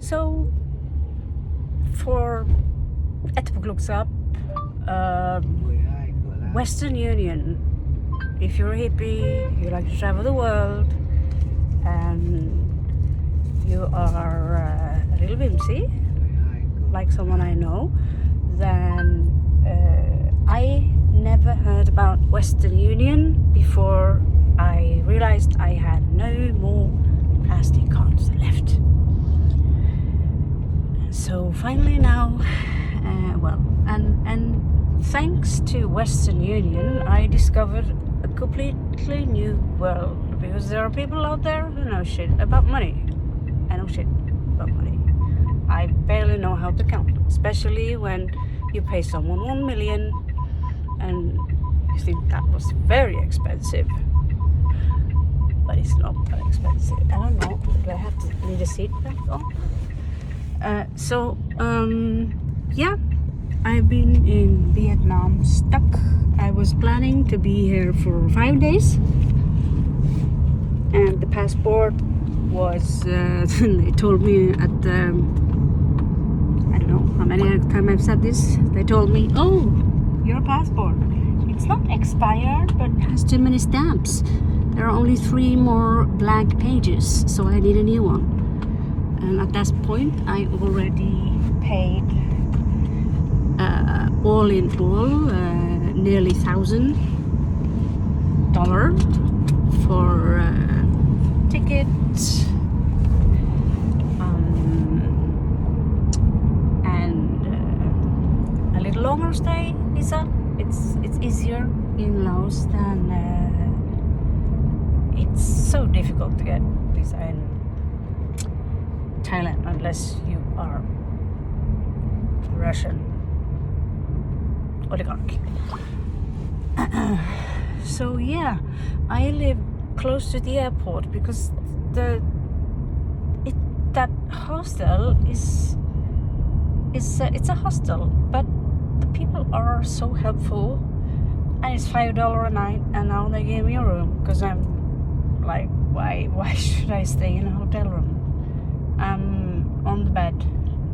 So for etterpåklokskap, Western Union, if you're a hippie, you like to travel the world, and you are a little whimsy, like someone I know, then I never heard about Western Union before I realized I had no more plastic cards left. So finally now, and thanks to Western Union, I discovered a completely new world, because there are people out there who know shit about money. I know shit about money. I barely know how to count, especially when you pay someone 1 million and you think that was very expensive. But it's not that expensive. I don't know. Do I have to need a seat back on? Yeah, I've been in Vietnam stuck. I was planning to be here for 5 days, and the passport was, they told me at the, I don't know how many times I've said this, they told me, oh, your passport, it's not expired, but has too many stamps. There are only 3 more blank pages, so I need a new one. And at that point, I already paid all in all nearly $1,000 for tickets and a little longer stay visa. It's easier in Laos than it's so difficult to get visa in Thailand unless you are Russian oligarch. So yeah, I live close to the airport because that hostel is it's a hostel, but the people are so helpful, and it's $5 a night, and now they gave me a room because I'm like, why should I stay in a hotel room? I'm on the bed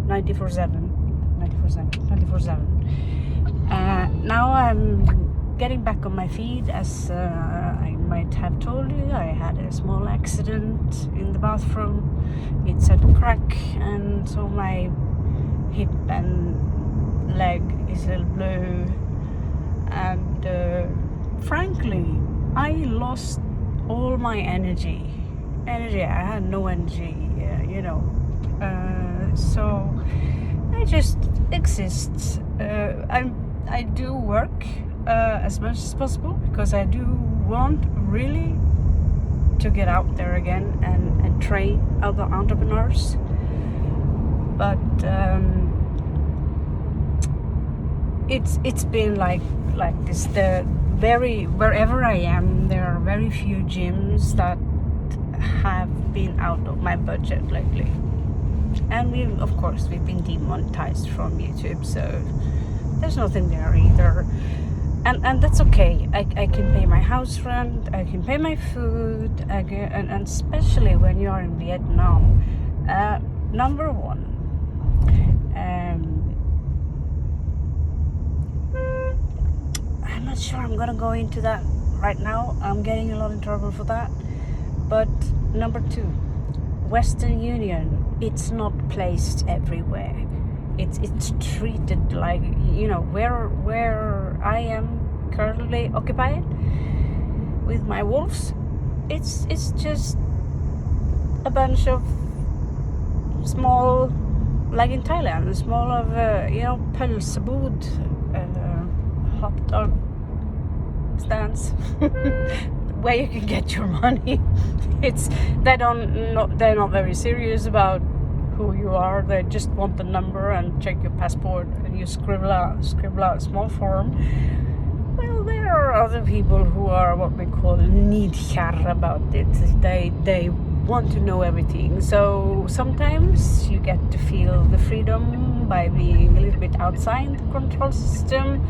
24/7. Now I'm getting back on my feet, as I might have told you. I had a small accident in the bathroom. It set a crack, and so my hip and leg is a little blue. And frankly, I lost all my energy. I had no energy, so I just exist. I do work as much as possible because I do want really to get out there again and train other entrepreneurs. But it's been like this. Wherever I am, there are very few gyms that have been out of my budget lately. And we've been demonetized from YouTube, so there's nothing there either. And that's okay. I can pay my house rent, I can pay my food, and especially when you are in Vietnam. Number one, I'm not sure I'm gonna go into that right now. I'm getting a lot in trouble for that. But number two, Western Union, it's not placed everywhere. It's treated like, where I am currently occupied with my wolves. It's just a bunch of small, like in Thailand, small of pølsebod, hot dog stands. Where you can get your money. They're not very serious about who you are. They just want the number and check your passport, and you scribble out a small form. Well, there are other people who are what we call nidkär about it. They want to know everything. So sometimes you get to feel the freedom by being a little bit outside the control system.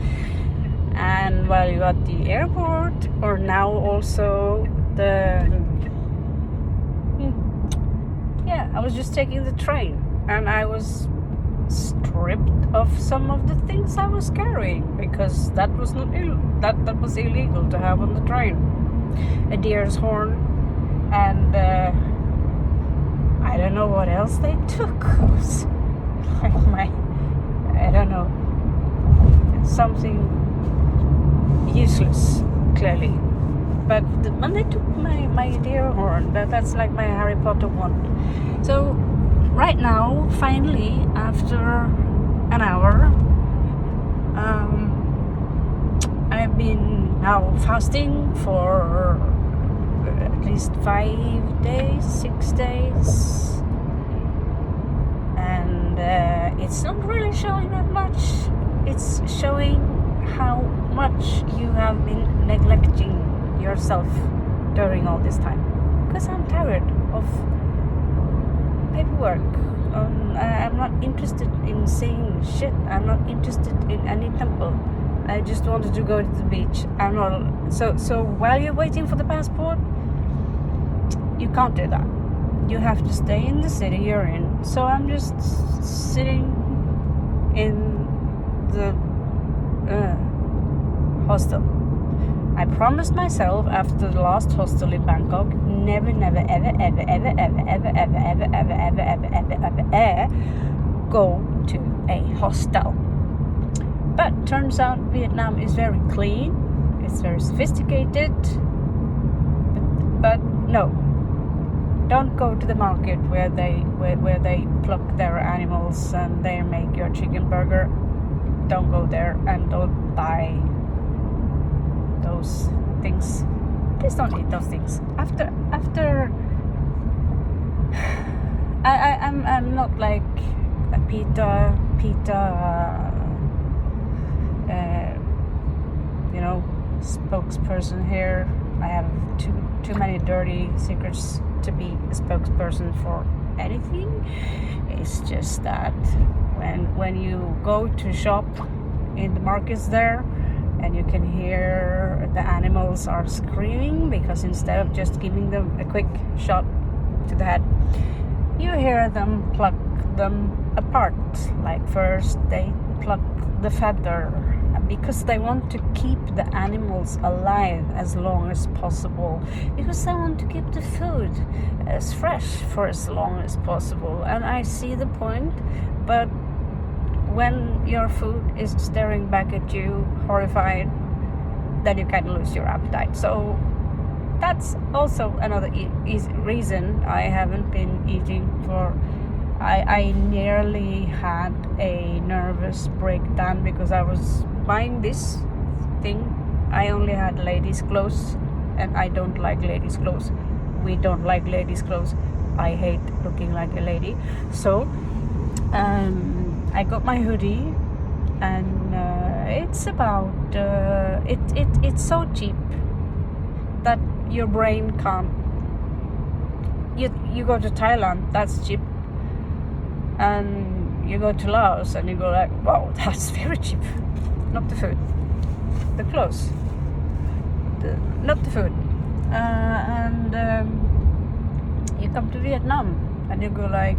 And while you're at the airport, or now also I was just taking the train and I was stripped of some of the things I was carrying, because that was not that was illegal to have on the train. A deer's horn, and I don't know what else they took. Like I don't know, something useless, clearly. But when they took my deer horn, that's like my Harry Potter one. So right now, finally, after an hour, I've been now fasting for at least 5 days, 6 days, and it's not really showing that much. It's showing how much you have been neglecting yourself during all this time, because I'm tired of paperwork. I'm not interested in seeing shit. I'm not interested in any temple. I just wanted to go to the beach. I'm not. So while you're waiting for the passport, you can't do that. You have to stay in the city you're in. So I'm just sitting in the hostel. I promised myself after the last hostel in Bangkok, never, ever go to a hostel. But turns out Vietnam is very clean. It's very sophisticated. But no, don't go to the market where they pluck their animals and they make your chicken burger. Don't go there, and don't buy those things. Please don't eat those things. After I'm not like a PETA spokesperson here. I have too many dirty secrets to be a spokesperson for anything. It's just that when you go to shop in the markets there, and you can hear the animals are screaming, because instead of just giving them a quick shot to the head, you hear them pluck them apart. Like first they pluck the feather, because they want to keep the animals alive as long as possible, because they want to keep the food as fresh for as long as possible. And I see the point, but when your food is staring back at you, horrified, then you can lose your appetite. So that's also another reason I haven't been eating for. I nearly had a nervous breakdown because I was buying this thing. I only had ladies' clothes, and I don't like ladies' clothes. We don't like ladies' clothes. I hate looking like a lady. So I got my hoodie, and it's about it's so cheap that your brain can't. You go to Thailand, that's cheap, and you go to Laos and you go like, wow, that's very cheap. Not the food, the clothes, not the food. And you come to Vietnam and you go like,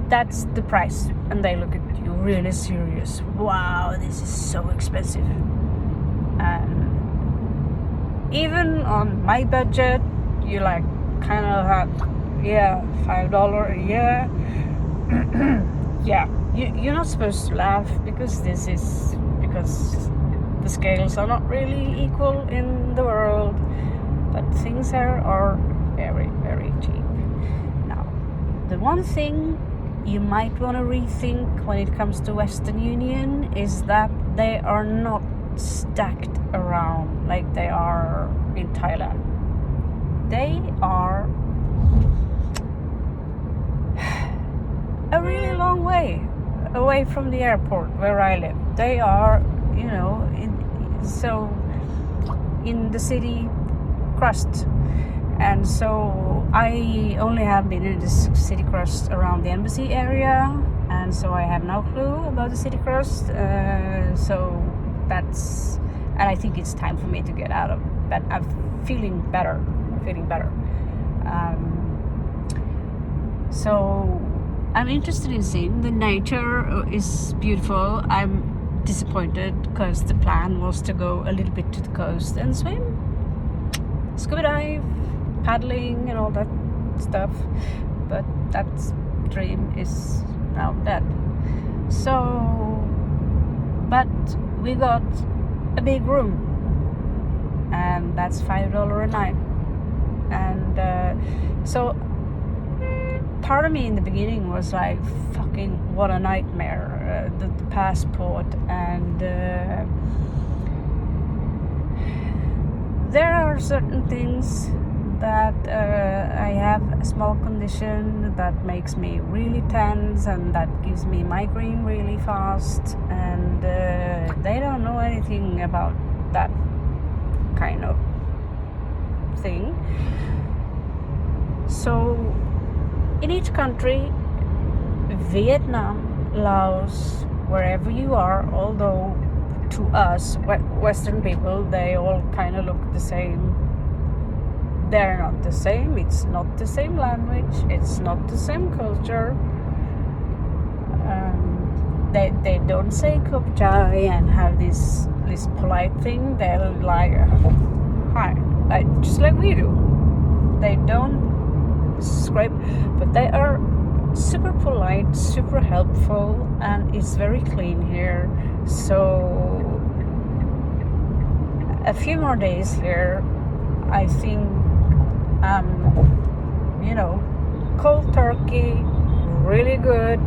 that's the price, and they look at you really serious. Wow, this is so expensive. And even on my budget, you like kind of have, $5 a year. Yeah, you're not supposed to laugh, because the scales are not really equal in the world, but things here are very, very cheap. Now, the one thing you might want to rethink when it comes to Western Union is that they are not stacked around like they are in Thailand. They are a really long way away from the airport where I live. They are, in the city crust. And so I only have been in this city crust around the embassy area, and so I have no clue about the city crust. And I think it's time for me to get out of. But I'm feeling better. So I'm interested in seeing the nature is beautiful. I'm disappointed because the plan was to go a little bit to the coast and swim, scuba dive, paddling and all that stuff, but that dream is now dead. So, but we got a big room, and that's $5 a night. And so part of me in the beginning was like, fucking what a nightmare, the passport. And there are certain things that I have a small condition that makes me really tense and that gives me migraine really fast, and they don't know anything about that kind of thing. So in each country, Vietnam, Laos, wherever you are, although to us Western people, they all kind of look the same. They're not the same. It's not the same language. It's not the same culture. They don't say "Kup Chai" and have this polite thing. They're like, "Hi," just like we do. They don't scrape, but they are super polite, super helpful, and it's very clean here. So a few more days here, I think, cold turkey, really good.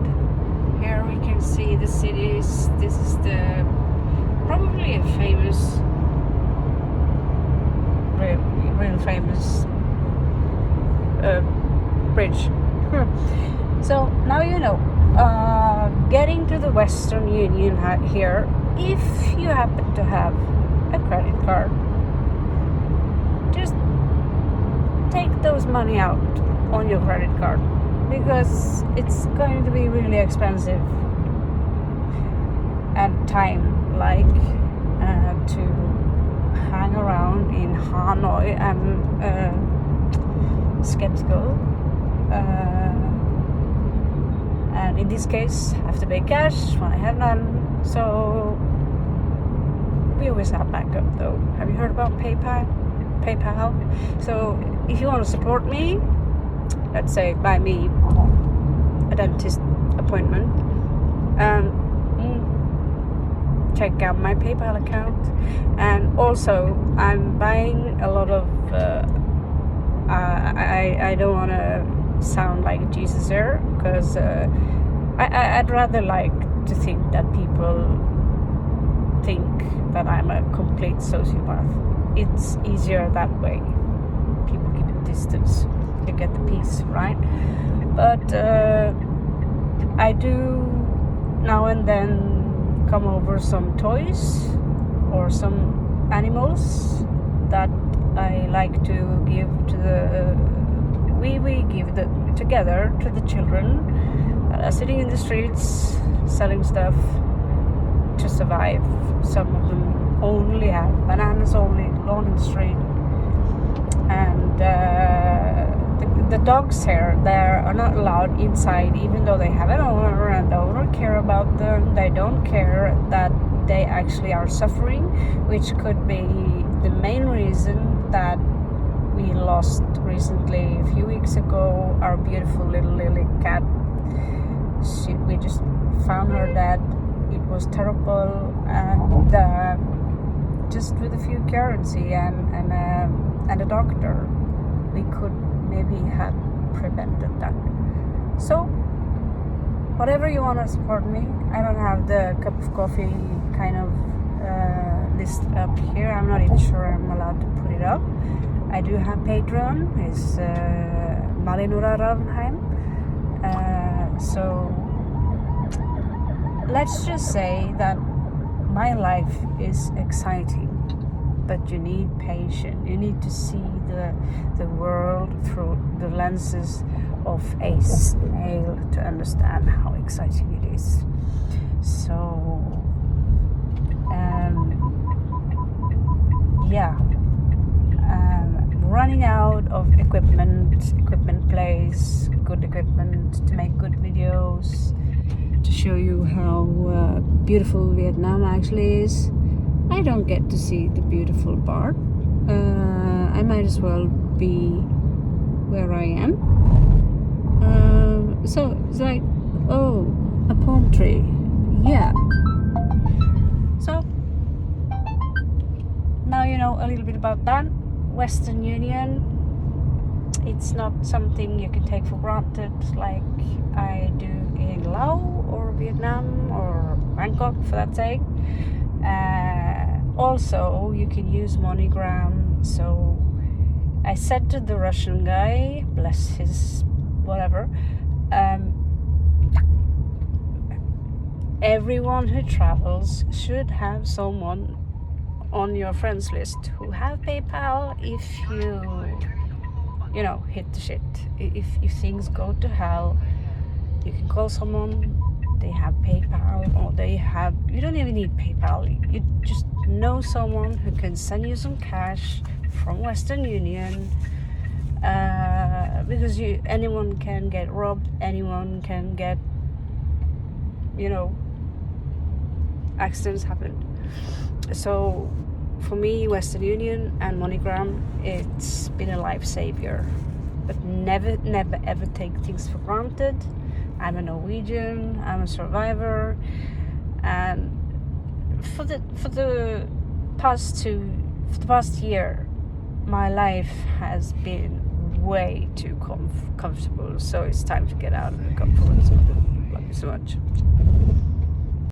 Here we can see the cities. This is probably a famous, real famous bridge. So now you know. Getting to the Western Union here, if you happen to have a credit card, just take those money out on your credit card, because it's going to be really expensive and time, like to hang around in Hanoi. I'm skeptical, and in this case I have to pay cash when I have none. So we always have backup though. Have you heard about PayPal? So if you want to support me, let's say buy me a dentist appointment, check out my PayPal account. And also I'm buying a lot of I don't want to sound like Jesus here, because I'd rather like to think that people think that I'm a complete sociopath. It's easier that way. People keep a distance. You get the peace, right? But I do now and then come over some toys or some animals that I like to give to we give together to the children that are sitting in the streets selling stuff to survive. Some of them only have bananas only alone in the street. And the dogs here, they are not allowed inside, even though they have an owner and the owner care about them. They don't care that they actually are suffering, which could be the main reason that we lost recently, a few weeks ago, our beautiful little Lily cat. We just found her dead. It was terrible, and just with a few currency and a doctor, we could maybe have prevented that. So whatever you want to support me, I don't have the cup of coffee kind of list up here. I'm not even sure I'm allowed to put it up. I do have Patreon. It's Malinura Ravnheim. So let's just say that my life is exciting, but you need patience. You need to see the world through the lenses of a snail to understand how exciting it is. So running out of equipment plays, good good equipment to make good videos, to show you how beautiful Vietnam actually is. I don't get to see the beautiful part. I might as well be where I am. So it's like, oh, a palm tree. Yeah. So now you know a little bit about that. Western Union, it's not something you can take for granted like I do in Laos or Vietnam or Bangkok for that sake. Also, you can use MoneyGram. So I said to the Russian guy, bless his whatever, everyone who travels should have someone on your friends list who have PayPal if you know, hit the shit. If things go to hell, you can call someone, they have PayPal, or you don't even need PayPal, you just know someone who can send you some cash from Western Union, because anyone can get robbed, anyone can get, you know, accidents happen. So for me, Western Union and MoneyGram, it's been a lifesaver. But never ever take things for granted. I'm a Norwegian, I'm a survivor, and for the past year, my life has been way too comfortable. So it's time to get out of the comfort zone. Love you so much.